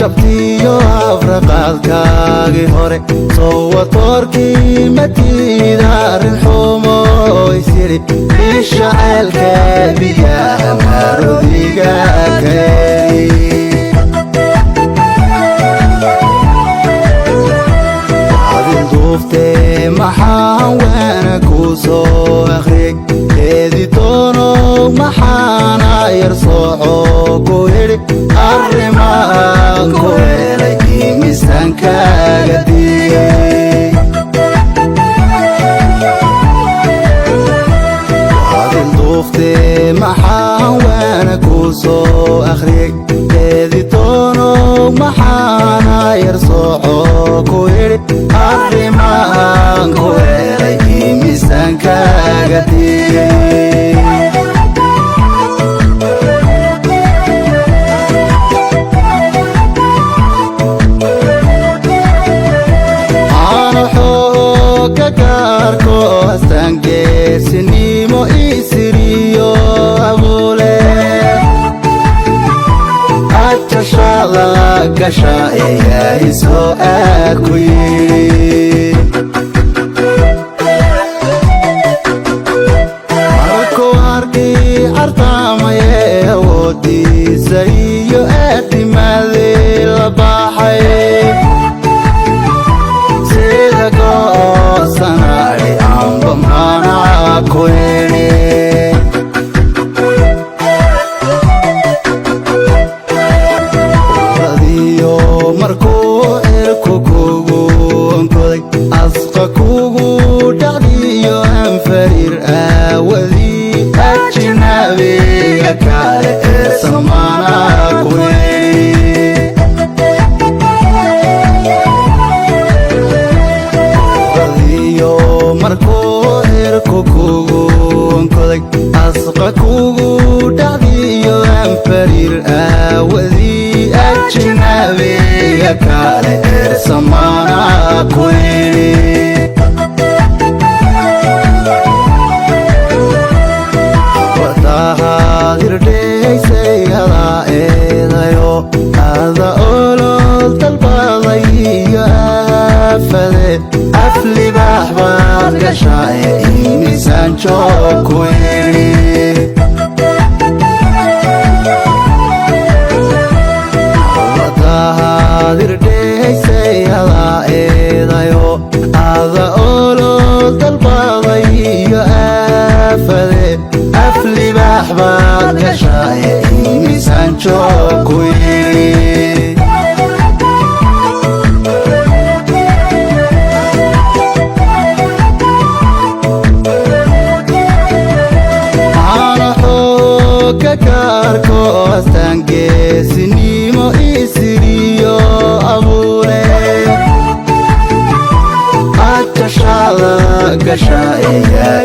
jabtiyo afraqaadkaagii hore soo toorkii matiida arrin xumo isyiri isha ceelka biyaha marodiga keeni adin duuftee maxaan waana ku soo akhriyey eedi doono maxaana yar sooco ku yidhi arrimaan ku helay miisaankaaga diiyey adin duuftee maxaan waana ku soo akhriyey eedi doono maxaana yar sooco ku yidhi arrimaan ku helay miisaankaaga diiyey geesinimo isiriyo abule ajashada gasha eeyaa isoo ku yidhi markuu arkii cartaamaye awoodiisa iyo aadimaadii la baxay sida goosanadhi amba maanaca ku yidhi uradiyo markuu cirku kugu onkoday asqa kugu dhacdiyo anfariir aawadii ajnabiga kale ee samaanaca ku yidhi uradiyo markuu cirku kugu onkoday asqa kugu dhacdiyo anfariir aawadii ajnabiga kale ee samaanaca ku yidhi wadahaad hirdhaysay adaa eedayo ada olol dalbaday iyo aafade aflibaax baad gashae miisaan joog ku yidhi wadahaad hirdhaysay adaa eedayo ada olol dalbaday iyo aafade aflibaax baad gashae miisaan joog ku yidhi kaarko astaan geesinimo isiriyo abule ajashada gasha eeyaa